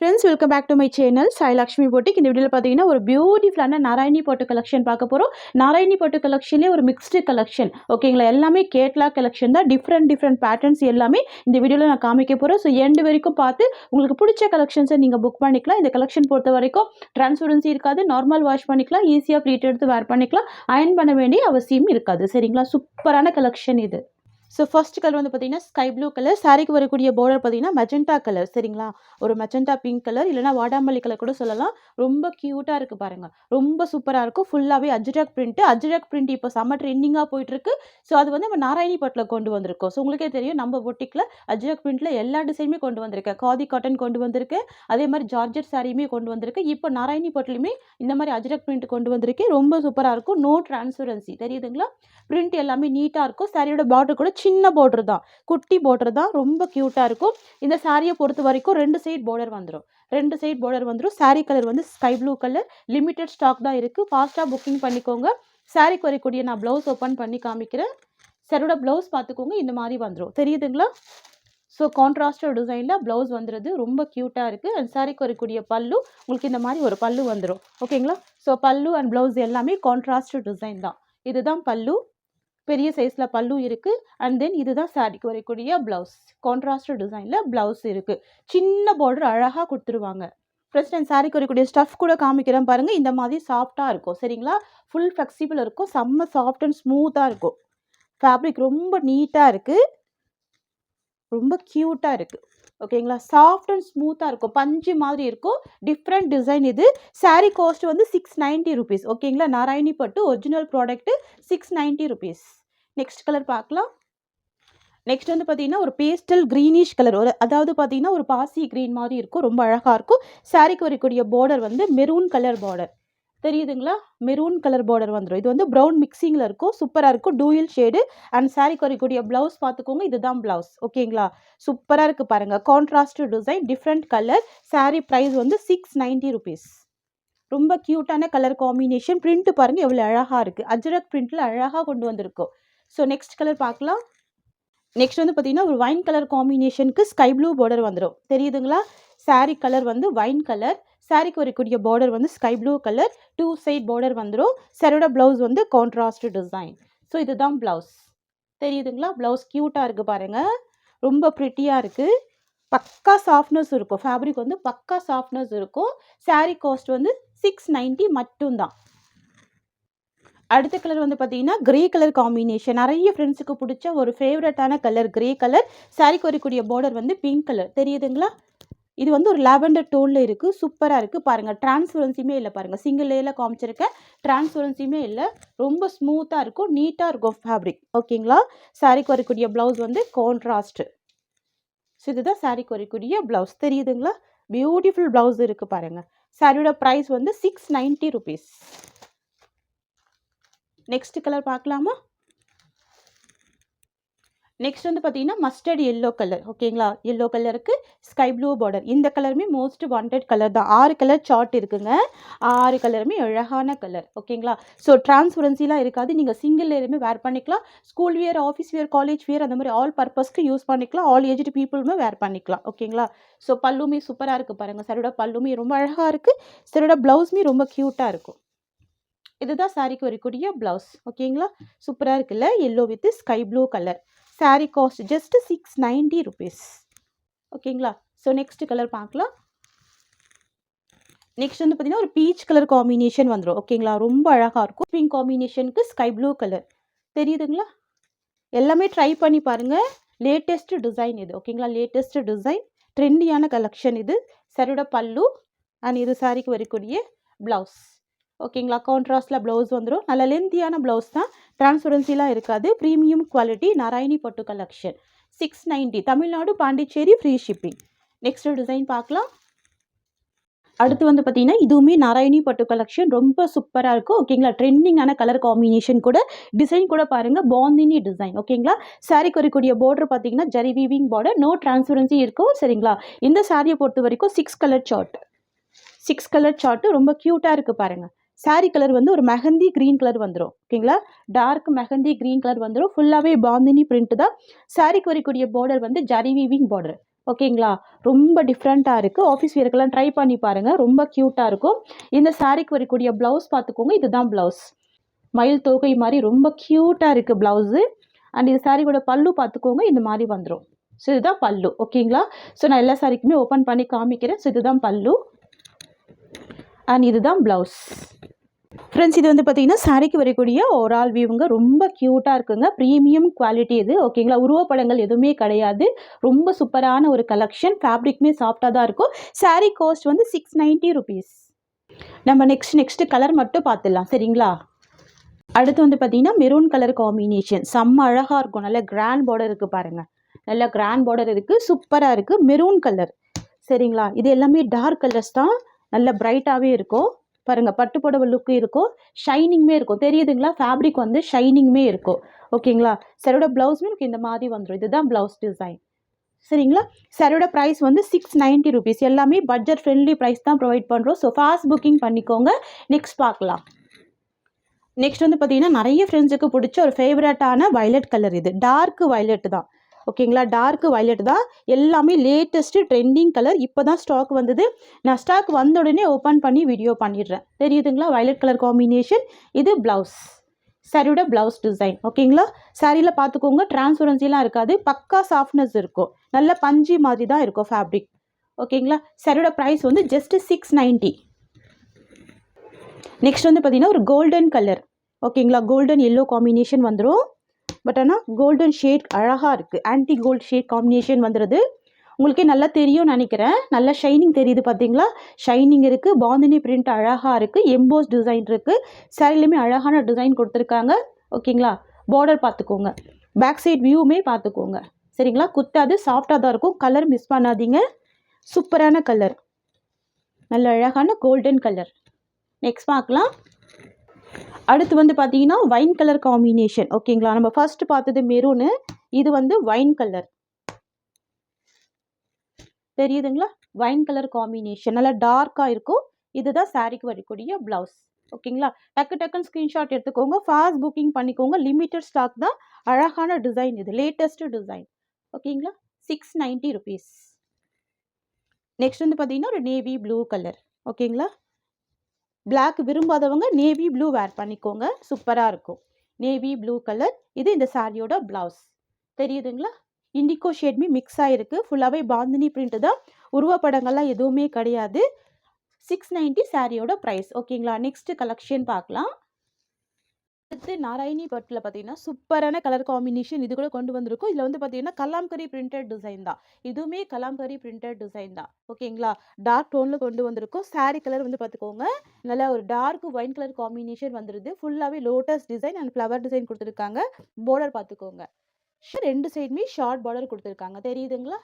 Friends, welcome back to my channel Sai Lakshmi boutique. இந்த வீடியோவில் பார்த்தீங்கன்னா ஒரு பியூட்டிஃபுல்லான நாராயணி பட்டு கலெக்ஷன் பார்க்க போகிறோம். நாராயணி பட்டு கலெக்ஷன்லேயே ஒரு மிக்ஸ்டு கலெக்ஷன், ஓகேங்களா? எல்லாமே கேட்லாக் கலெக்ஷன் தான். டிஃப்ரெண்ட் பேட்டர்ன்ஸ் எல்லாமே இந்த வீடியோவில் நான் காமிக்க போகிறேன். ஸோ எண்டு வரைக்கும் பார்த்து உங்களுக்கு பிடிச்ச கலெக்ஷன்ஸை நீங்கள் புக் பண்ணிக்கலாம். இந்த கலெக்ஷன் பொறுத்த வரைக்கும் டிரான்ஸ்பரன்சி இருக்காது, நார்மல் வாஷ் பண்ணிக்கலாம், ஈஸியாக ப்ளீட் எடுத்து வேர் பண்ணிக்கலாம், அயன் பண்ண வேண்டிய அவசியம் இருக்காது. சரிங்களா? சூப்பரான கலெக்ஷன் இது. ஸோ ஃபர்ஸ்ட் கலர் வந்து பார்த்தீங்கன்னா ஸ்கை ப்ளூ கலர். சாரிக்கு வரக்கூடிய பார்டர் பார்த்தீங்கன்னா மெஜெண்டா கலர். சரிங்களா? ஒரு மெஜெண்டா பிங்க் கலர், இல்லைனா வாடாமல்லி கலர் கூட சொல்லலாம். ரொம்ப க்யூட்டாக இருக்குது பாருங்கள், ரொம்ப சூப்பராக இருக்கும். ஃபுல்லாகவே அஜ்ரக் பிரிண்ட். அஜ்ரக் பிரிண்ட் இப்போ செம்ம ட்ரெண்டிங்காக போயிட்டுருக்கு. ஸோ அது வந்து நம்ம நாராயணி பட்டில் கொண்டு வந்திருக்கோம். ஸோ உங்களுக்கே தெரியும், நம்ம பொட்டிக்கில் அஜ்ரக் பிரிண்ட்டில் எல்லா டிசைனுமே கொண்டு வந்திருக்கேன். காதி காட்டன் கொண்டு வந்திருக்கேன், அதே மாதிரி ஜார்ஜெட் சாரியுமே கொண்டு வந்திருக்கேன். இப்போ நாராயணி பட்டிலுமே இந்த மாதிரி அஜ்ரக் பிரிண்ட் கொண்டு வந்திருக்கேன். ரொம்ப சூப்பராக இருக்கும். நோ டிரான்ஸ்பரன்சி, தெரியுதுங்களா? பிரிண்ட் எல்லாமே நீட்டாக இருக்கும். சாரியோட பார்டர் கூட சின்ன பார்டர் தான், குட்டி பார்டர் தான், ரொம்ப க்யூட்டாக இருக்கும். இந்த சாரியை பொறுத்த வரைக்கும் 2 சைட் பார்டர் வந்துடும். 2 சைட் பார்டர் வந்துடும். சாரீ கலர் வந்து sky blue colour. Limited stock தான் இருக்குது. ஃபாஸ்ட்டாக புக்கிங் பண்ணிக்கோங்க. சாரிக்கு வரக்கூடிய நான் ப்ளவுஸ் ஓப்பன் பண்ணி காமிக்கிறேன். சாரியோட ப்ளவுஸ் பார்த்துக்கோங்க, இந்த மாதிரி வந்துடும். தெரியுதுங்களா? ஸோ கான்ட்ராஸ்டட் டிசைனில் ப்ளவுஸ் வந்துடுது. ரொம்ப க்யூட்டாக இருக்குது. அண்ட் சாரிக்கு வரக்கூடிய பல்லு உங்களுக்கு இந்த மாதிரி ஒரு பல்லு வந்துடும். ஓகேங்களா? ஸோ பல்லு அண்ட் ப்ளவுஸ் எல்லாமே கான்ட்ராஸ்டட் டிசைன் தான். இதுதான் பல்லு, பெரிய சைஸில் பல்லு இருக்குது. அண்ட் தென் இதுதான் சாரிக்கு வரக்கூடிய ப்ளவுஸ். கான்ட்ராஸ்டட் டிசைனில் ப்ளவுஸ் இருக்குது. சின்ன பார்டர் அழகாக கொடுத்துருவாங்க. ஃபர்ஸ்ட் அண்ட் சாரிக்கு வரக்கூடிய ஸ்டஃப் கூட காமிக்கிறேன் பாருங்கள். இந்த மாதிரி சாஃப்டாக இருக்கும். சரிங்களா? ஃபுல் ஃப்ளெக்சிபிள் இருக்கும். செம்ம சாஃப்ட் அண்ட் ஸ்மூத்தாக இருக்கும். ஃபேப்ரிக் ரொம்ப நீட்டாக இருக்குது, ரொம்ப க்யூட்டாக இருக்குது. ஓகேங்களா? சாஃப்ட் அண்ட் ஸ்மூத்தாக இருக்கும். பஞ்சு மாதிரி இருக்கும். டிஃப்ரெண்ட் டிசைன் இது. சாரீ காஸ்ட் வந்து 690 ருபீஸ். ஓகேங்களா? நாராயணி பட்டு original product 690 rupees. Next colour பார்க்கலாம். நெக்ஸ்ட் வந்து பார்த்தீங்கன்னா ஒரு பேஸ்டல் க்ரீனிஷ் கலர், அதாவது பார்த்தீங்கன்னா ஒரு பாசி க்ரீன் மாதிரி இருக்கும். ரொம்ப அழகாக இருக்கும். சாரிக்கு வரக்கூடிய பார்டர் வந்து மெரூன் கலர் பார்டர். தெரியுதுங்களா? மெரூன் கலர் பார்டர் வந்துடும். இது வந்து ப்ரௌன் மிக்சிங்கில் இருக்கும். சூப்பராக இருக்கும். Dual shade. அண்ட் சாரிக்கு வரக்கூடிய ப்ளவுஸ் பார்த்துக்கோங்க, இதுதான் ப்ளவுஸ். ஓகேங்களா? சூப்பராக இருக்குது பாருங்கள். Contrast design, different colour. Sari price வந்து 690 ருபீஸ். ரொம்ப க்யூட்டான கலர் காம்பினேஷன். பிரிண்ட் பாருங்கள் எவ்வளோ அழகாக இருக்குது. அஜ்ரக் பிரிண்ட்டில் அழகாக கொண்டு வந்திருக்கோம். ஸோ நெக்ஸ்ட் கலர் பார்க்கலாம். நெக்ஸ்ட் வந்து பார்த்தீங்கன்னா ஒரு வைன் கலர் காம்பினேஷனுக்கு ஸ்கை ப்ளூ பார்டர் வந்துடும். தெரியுதுங்களா? சாரீ கலர் வந்து வைன் கலர். சாரிக்கு வரக்கூடிய பார்டர் வந்து sky blue colour. 2 side border வந்துடும். சாரியோட ப்ளவுஸ் வந்து கான்ட்ராஸ்ட் டிசைன். ஸோ இதுதான் ப்ளவுஸ். தெரியுதுங்களா? ப்ளவுஸ் க்யூட்டாக இருக்குது பாருங்கள். ரொம்ப ப்ரிட்டியாக இருக்குது. பக்கா சாஃப்ட்னஸ் இருக்கும். ஃபேப்ரிக் வந்து பக்கா சாஃப்ட்னஸ் இருக்கும். சாரீ காஸ்ட் வந்து 690 மட்டும்தான். அடுத்த கலர் வந்து பார்த்தீங்கன்னா கிரே கலர் காம்பினேஷன். நிறைய ஃப்ரெண்ட்ஸுக்கு பிடிச்ச ஒரு ஃபேவரட்டான கலர் கிரே கலர். சாரிக்கு வரக்கூடிய பார்டர் வந்து பிங்க் கலர். தெரியுதுங்களா? இது வந்து ஒரு லாவெண்டர் டோனில் இருக்குது. சூப்பராக இருக்குது பாருங்கள். டிரான்ஸ்பரன்சியுமே இல்லை பாருங்கள். சிங்கிள் லேயரில் காமிச்சிருக்கேன். டிரான்ஸ்பரன்சியுமே இல்லை. ரொம்ப ஸ்மூத்தாக இருக்கும், நீட்டாக இருக்கும் ஃபேப்ரிக். ஓகேங்களா? சாரிக்கு வரக்கூடிய ப்ளவுஸ் வந்து கான்ட்ராஸ்ட்டு. ஸோ இதுதான் சாரிக்கு வரக்கூடிய ப்ளவுஸ். தெரியுதுங்களா? பியூட்டிஃபுல் ப்ளவுஸ் இருக்குது பாருங்கள். சாரியோட ப்ரைஸ் வந்து 690 ருபீஸ். நெக்ஸ்ட் கலர் பார்க்கலாமா? நெக்ஸ்ட் வந்து பார்த்தீங்கன்னா மஸ்டர்ட் எல்லோ கலர். ஓகேங்களா? எல்லோ கலருக்கு ஸ்கை ப்ளூ பார்டர். இந்த கலருமே மோஸ்ட் வாண்டட் கலர் தான். 6 கலர் சார்ட் இருக்குங்க. 6 கலருமே அழகான கலர். ஓகேங்களா? ஸோ டிரான்ஸ்பரன்சிலாம் இருக்காது. நீங்கள் சிங்கிள் லேயருமே வேர் பண்ணிக்கலாம். School wear, office wear, college wear, அந்த மாதிரி ஆல் பர்பஸ்க்கு யூஸ் பண்ணிக்கலாம். ஆல் ஏஜ்டு பீப்புளுமே வேர் பண்ணிக்கலாம். ஓகேங்களா? ஸோ பல்லுமே சூப்பராக இருக்குது பாருங்கள். சாரியோட பல்லுமே ரொம்ப அழகாக இருக்குது. சாரியோட ப்ளவுஸுமே ரொம்ப க்யூட்டாக இருக்கும். இதுதான் சாரிக்கு வரக்கூடிய ப்ளவுஸ். ஓகேங்களா? சூப்பராக இருக்குல்ல? Yellow with sky blue colour. Sari cost just 690 rupees. ஓகேங்களா? ஸோ நெக்ஸ்ட் கலர் பார்க்கலாம். நெக்ஸ்ட் வந்து பார்த்தீங்கன்னா ஒரு பீச் கலர் காம்பினேஷன் வந்துடும். ஓகேங்களா? ரொம்ப அழகாக இருக்கும். பிங்க் காம்பினேஷனுக்கு ஸ்கை ப்ளூ கலர். தெரியுதுங்களா? எல்லாமே ட்ரை பண்ணி பாருங்கள். லேட்டஸ்ட் டிசைன் இது. ஓகேங்களா? லேட்டஸ்ட் டிசைன், ட்ரெண்டியான கலெக்ஷன் இது. சாரியோட பல்லு அண்ட் இது சாரிக்கு வரக்கூடிய ப்ளவுஸ். ஓகேங்களா? கான்ட்ராஸ்டில் ப்ளவுஸ் வந்துடும். நல்ல லென்த்தியான ப்ளவுஸ் தான். டிரான்ஸ்பரன்சிலாம் இருக்காது. ப்ரீமியம் குவாலிட்டி நாராயணி பட்டு collection. 690. Tamil Nadu, Pondicherry, free shipping. Next design பார்க்கலாம். அடுத்து வந்து பார்த்தீங்கன்னா இதுவுமே நாராயணி பட்டு கலெக்ஷன். ரொம்ப சூப்பராக இருக்கும். ஓகேங்களா? ட்ரெண்டிங்கான கலர் காம்பினேஷன் கூட. டிசைன் கூட பாருங்கள், பாந்தினி டிசைன். ஓகேங்களா? சாரிக்கு வரக்கூடிய பார்டர் பார்த்தீங்கன்னா zari weaving border. No transparency இருக்கும். சரிங்களா? இந்த சாரியை பொறுத்த வரைக்கும் 6 கலர் சார்ட். 6 கலர் சார்ட்டு ரொம்ப க்யூட்டாக இருக்குது பாருங்கள். சாரீ கலர் வந்து ஒரு மெஹந்தி க்ரீன் கலர் வந்துடும். ஓகேங்களா? டார்க் மெஹந்தி க்ரீன் கலர் வந்துடும். ஃபுல்லாகவே பாந்தினி பிரிண்ட் தான். சாரிக்கு வரக்கூடிய பார்டர் வந்து ஜரி வீவிங் பார்டர். ஓகேங்களா? ரொம்ப டிஃப்ரெண்ட்டாக இருக்குது. ஆஃபீஸ் வியர்க்கெல்லாம் ட்ரை பண்ணி பாருங்கள். ரொம்ப க்யூட்டாக இருக்கும். இந்த சாரீக்கு வரக்கூடிய ப்ளவுஸ் பார்த்துக்கோங்க. இதுதான் ப்ளவுஸ். மயில் தோகை மாதிரி ரொம்ப க்யூட்டாக இருக்குது ப்ளவுஸு. அண்ட் இந்த சாரியோட பல்லு பார்த்துக்கோங்க. இந்த மாதிரி வந்துடும். ஸோ இதுதான் பல்லு. ஓகேங்களா? ஸோ நான் எல்லா சாரிக்குமே ஓப்பன் பண்ணி காமிக்கிறேன். ஸோ இதுதான் பல்லு அண்ட் இதுதான் ப்ளவுஸ். ஃப்ரெண்ட்ஸ், இது வந்து பார்த்தீங்கன்னா சாரிக்கு வரக்கூடிய ஓவரால் வியூங்க. ரொம்ப க்யூட்டாக இருக்குங்க. ப்ரீமியம் குவாலிட்டி இது. ஓகேங்களா? உருவப்படங்கள் எதுவுமே கிடையாது. ரொம்ப சூப்பரான ஒரு கலெக்ஷன். ஃபேப்ரிக்குமே சாஃப்டாக தான் இருக்கும். சாரீ காஸ்ட் வந்து 690 ருபீஸ். நம்ம நெக்ஸ்ட்டு கலர் மட்டும் பார்த்துடலாம். சரிங்களா? அடுத்து வந்து பார்த்தீங்கன்னா மெரூன் கலர் காம்பினேஷன். செம்ம அழகாக இருக்கும். நல்ல கிராண்ட் பார்டர் இருக்குது பாருங்கள். நல்ல கிராண்ட் பார்டர் இருக்குது. சூப்பராக இருக்குது. Maroon colour. சரிங்களா? இது எல்லாமே டார்க் கலர்ஸ் தான். நல்ல பிரைட்டாகவே இருக்கும் பாருங்கள். பட்டு புடவை லுக்கு இருக்கும். ஷைனிங்குமே இருக்கும். தெரியுதுங்களா? ஃபேப்ரிக் வந்து ஷைனிங்குமே இருக்கும். ஓகேங்களா? சாரியோட ப்ளவுஸுமே எனக்கு இந்த மாதிரி வந்துடும். இதுதான் ப்ளவுஸ் டிசைன். சரிங்களா? சாரியோட ப்ரைஸ் வந்து 690 ருபீஸ். எல்லாமே பட்ஜெட் ஃப்ரெண்ட்லி ப்ரைஸ் தான் ப்ரொவைட் பண்ணுறோம். ஸோ ஃபாஸ்ட் புக்கிங் பண்ணிக்கோங்க. நெக்ஸ்ட் பார்க்கலாம். நெக்ஸ்ட் வந்து பார்த்தீங்கன்னா நிறைய ஃப்ரெண்ட்ஸுக்கு பிடிச்ச ஒரு ஃபேவரட்டான வயலட் கலர். இது டார்க் வயலட் தான். ஓகேங்களா? டார்க் வயலட் தான். எல்லாமே லேட்டஸ்ட்டு ட்ரெண்டிங் கலர். இப்போ தான் ஸ்டாக் வந்தது. நான் ஸ்டாக் வந்த உடனே ஓப்பன் பண்ணி வீடியோ பண்ணிடுறேன். தெரியுதுங்களா? Violet colour combination. இது ப்ளவுஸ். சாரியோட ப்ளவுஸ் டிசைன். ஓகேங்களா? சாரியில் பார்த்துக்கோங்க. டிரான்ஸ்பரன்சிலாம் இருக்காது. பக்கா சாஃப்ட்னஸ் இருக்கும். நல்ல பஞ்சு மாதிரி தான் இருக்கும் ஃபேப்ரிக். ஓகேங்களா? சாரியோட ப்ரைஸ் வந்து ஜஸ்ட் 690. நெக்ஸ்ட் வந்து பார்த்தீங்கன்னா ஒரு கோல்டன் கலர். ஓகேங்களா? கோல்டன் எல்லோ காம்பினேஷன் வந்துடும். பட் ஆனால் கோல்டன் ஷேட் அழகாக இருக்குது. ஆன்டி கோல்ட் ஷேட் காம்பினேஷன் வந்துடுது. உங்களுக்கே நல்லா தெரியும்னு நினைக்கிறேன். நல்லா ஷைனிங் தெரியுது பார்த்தீங்களா? ஷைனிங் இருக்குது. பாந்தினி பிரிண்ட் அழகாக இருக்குது. எம்போஸ் டிசைன் இருக்குது. சாரிலையுமே அழகான டிசைன் கொடுத்துருக்காங்க. ஓகேங்களா? பார்டர் பார்த்துக்கோங்க. பேக் சைட் வியூவுமே பார்த்துக்கோங்க. சரிங்களா? குத்தாது. சாஃப்டாக தான் இருக்கும். கலர் மிஸ் பண்ணாதீங்க. சூப்பரான கலர். நல்ல அழகான கோல்டன் கலர். நெக்ஸ்ட் பார்க்கலாம். அடுத்து வந்து பார்த்தீங்கன்னா வைன் கலர் காம்பினேஷன். ஓகேங்களா? நம்ம ஃபர்ஸ்ட் பார்த்தது மெரூனு. இது வந்து வைன் கலர். தெரியுதுங்களா? Wine colour combination. நல்லா டார்க்காக இருக்கும். இதுதான் சாரிக்கு வரக்கூடிய ப்ளவுஸ். ஓகேங்களா? டக்குன்னு ஸ்க்ரீன்ஷாட் எடுத்துக்கோங்க. ஃபாஸ்ட் புக்கிங் பண்ணிக்கோங்க. லிமிட்டட் ஸ்டாக் தான். அழகான டிசைன் இது. Latest design. ஓகேங்களா? 690 ருபீஸ். நெக்ஸ்ட் வந்து பார்த்தீங்கன்னா ஒரு நேவி ப்ளூ கலர். ஓகேங்களா? பிளாக் விரும்பாதவங்க நேவி ப்ளூ வேர் பண்ணிக்கோங்க. சூப்பராக இருக்கும். Navy blue colour. இது இந்த சாரியோட ப்ளவுஸ். தெரியுதுங்களா? இண்டிகோ ஷேட்மே மிக்ஸ் ஆகிருக்கு. ஃபுல்லாகவே பாந்தினி பிரிண்ட் தான். உருவப்படங்கள்லாம் எதுவுமே கிடையாது. 690 சாரியோட ப்ரைஸ். ஓகேங்களா? நெக்ஸ்ட் கலெக்ஷன் பார்க்கலாம். அடுத்து நாராயணி பட்டில் பார்த்தீங்கன்னா சூப்பரான கலர் காம்பினேஷன் இது கூட கொண்டு வந்திருக்கும். இதில் வந்து பார்த்தீங்கன்னா கலாம்கரி பிரிண்டட் டிசைன் தான். இதுவுமே கலாம்கரி பிரிண்டட் டிசைன் தான். ஓகேங்களா? டார்க் டோனில் கொண்டு வந்திருக்கும். சாரீ கலர் வந்து பார்த்துக்கோங்க. நல்லா ஒரு டார்க் ஒயின் கலர் காம்பினேஷன் வந்துடுது. ஃபுல்லாகவே lotus design and flower design கொடுத்துருக்காங்க. பார்டர் பார்த்துக்கோங்க. ரெண்டு சைடுமே ஷார்ட் பார்டர் கொடுத்துருக்காங்க. தெரியுதுங்களா?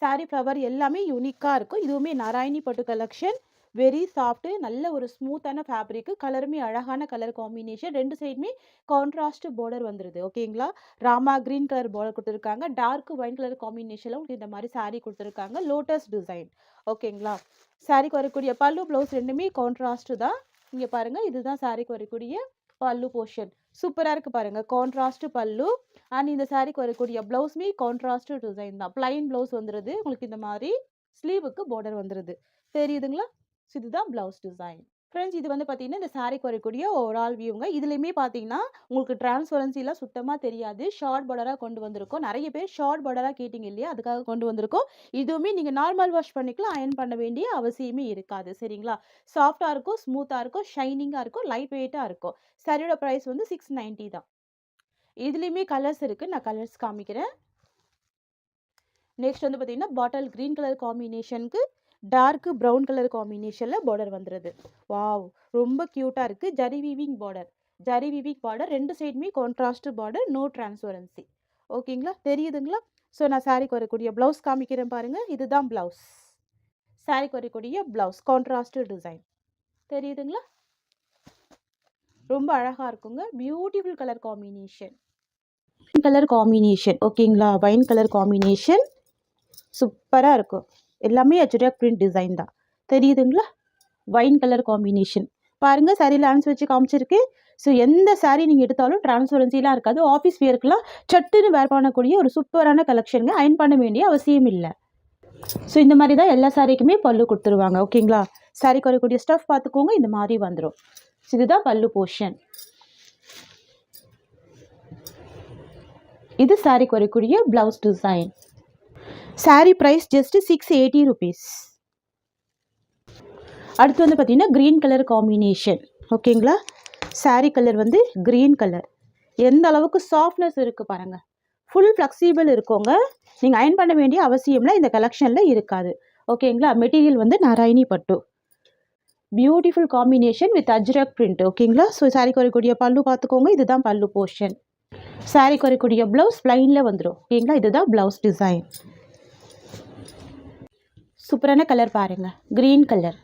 சாரீ ஃப்ளவர் எல்லாமே யூனிக்காக இருக்கும். இதுவுமே நாராயணி பட்டு கலெக்ஷன். Very soft. நல்ல ஒரு ஸ்மூத்தான ஃபேப்ரிக்கு. கலருமே அழகான கலர் காம்பினேஷன். ரெண்டு சைடுமே கான்ட்ராஸ்ட் பார்டர் வந்துடுது. ஓகேங்களா? ராமா க்ரீன் கலர் பார்டர் கொடுத்துருக்காங்க. டார்க் ஒயின் கலர் காம்பினேஷனில் உங்களுக்கு இந்த மாதிரி சாரீ கொடுத்துருக்காங்க. Lotus design. ஓகேங்களா? சாரீக்கு வரக்கூடிய பல்லு ப்ளவுஸ் ரெண்டுமே கான்ட்ராஸ்ட்டு தான். இங்கே பாருங்கள். இதுதான் சாரீக்கு வரக்கூடிய பல்லு போர்ஷன். சூப்பராக இருக்குது பாருங்கள். கான்ட்ராஸ்ட் பல்லு அண்ட் இந்த சாரீக்கு வரக்கூடிய ப்ளவுஸுமே கான்ட்ராஸ்ட் டிசைன் தான். பிளைன் ப்ளவுஸ் வந்துடுது. உங்களுக்கு இந்த மாதிரி ஸ்லீவுக்கு பார்டர் வந்துடுது. தெரியுதுங்களா? ஸோ இதுதான் ப்ளவுஸ் டிசைன். ஃப்ரெண்ட்ஸ், இது வந்து பார்த்தீங்கன்னா இந்த சாரீக்கு வரக்கூடிய ஓவரால் வியூங்க. இதுலேயுமே பார்த்தீங்கன்னா உங்களுக்கு டிரான்ஸ்பரன்சிலாம் சுத்தமாக தெரியாது. ஷார்ட் பார்டராக கொண்டு வந்திருக்கோம். நிறைய பேர் ஷார்ட் பார்டராக கேட்டிங்க இல்லையா? அதுக்காக கொண்டு வந்திருக்கோம். இதுவுமே நீங்கள் நார்மல் வாஷ் பண்ணிக்கலாம். அயர்ன் பண்ண வேண்டிய அவசியமே இருக்காது. சரிங்களா? சாஃப்டாக இருக்கும். ஸ்மூத்தாக இருக்கும். ஷைனிங்காக இருக்கும். லைட் வெயிட்டாக இருக்கும். சாரியோட ப்ரைஸ் வந்து 690 தான். இதுலேயுமே கலர்ஸ் இருக்குது. நான் கலர்ஸ் காமிக்கிறேன். நெக்ஸ்ட் வந்து பார்த்தீங்கன்னா பாட்டில் க்ரீன் கலர் காம்பினேஷனுக்கு டார்க் ப்ரௌன் கலர் காம்பினேஷனில் பார்டர் வந்துடுது. வாவ், ரொம்ப க்யூட்டாக இருக்குது. Zari weaving border. Zari weaving border. ரெண்டு சைடுமே கான்ட்ராஸ்ட் பார்டர். No transparency. ஓகேங்களா? தெரியுதுங்களா? ஸோ நான் சாரீக்கு வரக்கூடிய ப்ளவுஸ் காமிக்கிறேன் பாருங்கள். இதுதான் ப்ளவுஸ். சாரீக்கு வரக்கூடிய ப்ளவுஸ் கான்ட்ராஸ்ட் டிசைன். தெரியுதுங்களா? ரொம்ப அழகாக இருக்குங்க. Beautiful colour combination. Colour combination. ஓகேங்களா? Wine colour combination. சூப்பராக இருக்கும். எல்லாமே அஜ்ரக் பிரிண்ட் டிசைன் தான். தெரியுதுங்களா? Wine colour combination. பாருங்கள், சாரியில் ஆன்ஸ் வச்சு காமிச்சிருக்கு. ஸோ எந்த சாரீ நீங்கள் எடுத்தாலும் டிரான்ஸ்பரன்சிலாம் இருக்காது. ஆஃபீஸ் வியர்க்கெலாம் சட்டுன்னு வேர் பண்ணக்கூடிய ஒரு சூப்பரான கலெக்ஷனுங்க. அயர்ன் பண்ண வேண்டிய அவசியம் இல்லை. ஸோ இந்த மாதிரி தான் எல்லா சாரீக்குமே பல்லு கொடுத்துருவாங்க. ஓகேங்களா? சாரீக்கு வரக்கூடிய ஸ்டஃப் பார்த்துக்கோங்க, இந்த மாதிரி வந்துடும். இதுதான் பல்லு போர்ஷன். இது சாரீக்கு வரக்கூடிய blouse design. Sari price just 680 rupees. அடுத்து வந்து பார்த்தீங்கன்னா க்ரீன் கலர் காம்பினேஷன். ஓகேங்களா? சாரீ கலர் வந்து க்ரீன் கலர். எந்த அளவுக்கு சாஃப்ட்னஸ் இருக்குது பாருங்கள். ஃபுல் ஃப்ளெக்சிபிள் இருக்கோங்க. நீங்கள் அயன் பண்ண வேண்டிய அவசியம்லாம் இந்த கலெக்ஷனில் இருக்காது. ஓகேங்களா? மெட்டீரியல் வந்து நாராயணி பட்டு. Beautiful combination with Ajrakh print. ஓகேங்களா? ஸோ சாரீக்கு வரக்கூடிய பல்லு பார்த்துக்கோங்க, இதுதான் பல்லு போர்ஷன். சாரீக்கு வரக்கூடிய ப்ளவுஸ் ப்ளைனில் வந்துடும். ஓகேங்களா? இதுதான் ப்ளவுஸ் டிசைன். சூப்பரான கலர் பாருங்கள், க்ரீன் கலர்.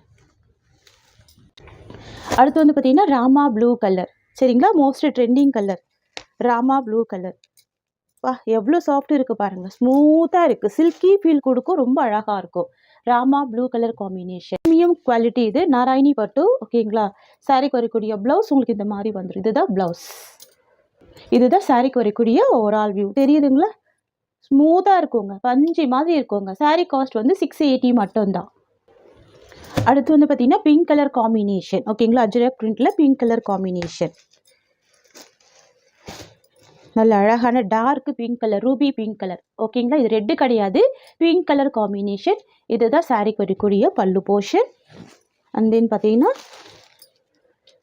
அடுத்து வந்து பார்த்தீங்கன்னா ராமா ப்ளூ கலர். சரிங்களா? Most trending colour Rama blue colour. வா, எவ்வளோ சாஃப்ட் இருக்குது பாருங்கள், ஸ்மூத்தாக இருக்குது, சில்கி ஃபீல் கொடுக்கும், ரொம்ப அழகாக இருக்கும். Rama blue colour combination, premium quality. இது நாராயணி பட்டு. ஓகேங்களா? சாரீக்கு வரக்கூடிய ப்ளவுஸ் உங்களுக்கு இந்த மாதிரி வந்துடும். இதுதான் ப்ளவுஸ். இதுதான் சாரீக்கு வரக்கூடிய ஓவரால் வியூ. தெரியுதுங்களா? ஸ்மூத்தாக இருக்குங்க, பஞ்சு மாதிரி இருக்குங்க. சாரீ காஸ்ட் வந்து 680 மட்டும்தான். அடுத்து வந்து பார்த்தீங்கன்னா பிங்க் கலர் காம்பினேஷன். ஓகேங்களா? அஜ்ரக் பிரிண்டில் பிங்க் கலர் காம்பினேஷன். நல்ல அழகான dark pink colour, ruby pink colour. ஓகேங்களா? இது ரெட்டு கிடையாது, பிங்க் கலர் காம்பினேஷன். இதுதான் சாரீக்கு வரக்கூடிய பல்லு போர்ஷன். அண்ட் தென் பார்த்தீங்கன்னா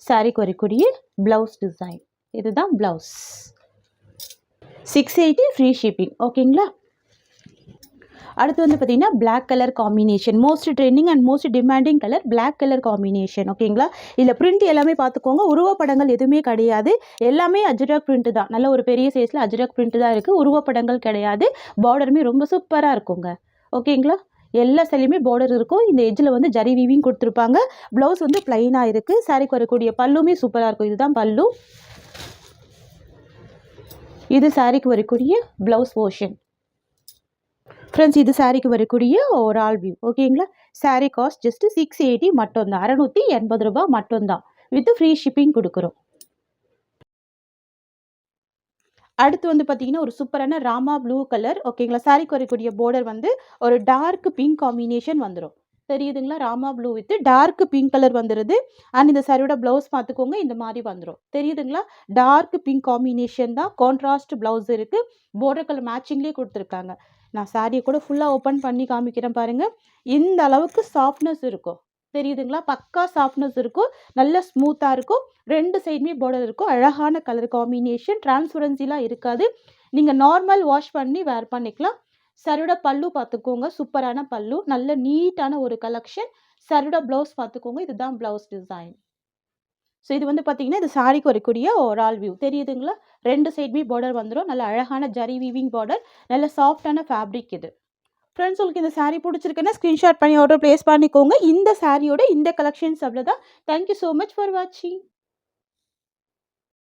சாரீக்கு வரக்கூடிய ப்ளவுஸ் டிசைன். இதுதான் ப்ளவுஸ். 680 free shipping. ஓகேங்களா? அடுத்து வந்து பார்த்தீங்கன்னா black colour combination. Most trending and most demanding colour black colour combination. ஓகேங்களா? இதில் பிரிண்ட் எல்லாமே பார்த்துக்கோங்க, உருவப்படங்கள் எதுவுமே கிடையாது. எல்லாமே அஜ்ரக் பிரிண்ட் தான். நல்ல ஒரு பெரிய சைஸில் அஜ்ரக் பிரிண்ட் தான் இருக்குது, உருவப்படங்கள் கிடையாது. பார்டருமே ரொம்ப சூப்பராக இருக்குங்க. ஓகேங்களா? எல்லா சைட்லையுமே பார்டர் இருக்கும். இந்த எஜ்ஜில் வந்து ஜரி வீவிங் கொடுத்துருப்பாங்க. ப்ளவுஸ் வந்து ப்ளைனாக இருக்குது. சாரீக்கு வரக்கூடிய பல்லுமே சூப்பராக இருக்கும். இதுதான் பல்லு. இது சாரீக்கு வரக்கூடிய ப்ளவுஸ் போர்ஷன். ஃப்ரெண்ட்ஸ், இது சாரீக்கு வரக்கூடிய ஓவரால் வியூ. ஓகேங்களா? சாரீ காஸ்ட் ஜஸ்ட் 680 மட்டும்தான், 680 ரூபாய் மட்டும்தான். வித் ஃப்ரீ ஷிப்பிங் கொடுக்குறோம். அடுத்து வந்து பார்த்தீங்கன்னா ஒரு சூப்பரான ராமா ப்ளூ கலர். ஓகேங்களா? சாரீக்கு வரக்கூடிய பார்டர் வந்து ஒரு டார்க் பிங்க் காம்பினேஷன் வந்துடும். தெரியுதுங்களா? Rama blue with dark pink colour வந்துடுது. அண்ட் இந்த சாரியோட ப்ளவுஸ் பார்த்துக்கோங்க, இந்த மாதிரி வந்துடும். தெரியுதுங்களா? டார்க் பிங்க் காம்பினேஷன் தான். கான்ட்ராஸ்ட் ப்ளவுஸ் இருக்குது. பார்டர் கலர் மேட்சிங்லேயே கொடுத்துருக்காங்க. நான் சாரியை கூட ஃபுல்லாக ஓப்பன் பண்ணி காமிக்கிறேன் பாருங்கள். இந்த அளவுக்கு சாஃப்ட்னஸ் இருக்கும். தெரியுதுங்களா? பக்கா சாஃப்ட்னஸ் இருக்கும், நல்ல ஸ்மூத்தாக இருக்கும். ரெண்டு சைடுமே பார்டர் இருக்கும். அழகான கலர் காம்பினேஷன், டிரான்ஸ்பரன்சிலாம் இருக்காது. நீங்கள் நார்மல் வாஷ் பண்ணி வேர் பண்ணிக்கலாம். சாரியோட பல்லு பார்த்துக்கோங்க, சூப்பரான பல்லு, நல்ல நீட்டான ஒரு கலெக்ஷன். சாரியோட ப்ளவுஸ் பார்த்துக்கோங்க, இதுதான் ப்ளவுஸ் டிசைன். ஸோ இது வந்து பார்த்தீங்கன்னா இது சாரிக்கு வரக்கூடிய ஓவரால் வியூ. தெரியுதுங்களா? ரெண்டு சைடுமே பார்டர் வந்துடும். நல்ல அழகான ஜரி வீவிங் பார்டர், நல்ல சாஃப்டான ஃபேப்ரிக் இது. ஃப்ரெண்ட்ஸ், உங்களுக்கு இந்த சாரீ பிடிச்சிருக்குன்னா ஸ்க்ரீன்ஷாட் பண்ணி ஆர்டர் ப்ளேஸ் பண்ணிக்கோங்க. இந்த சாரியோட இந்த கலெக்ஷன்ஸ் அவ்வளோதான். தேங்க்யூ ஸோ மச் ஃபார் வாட்சிங்.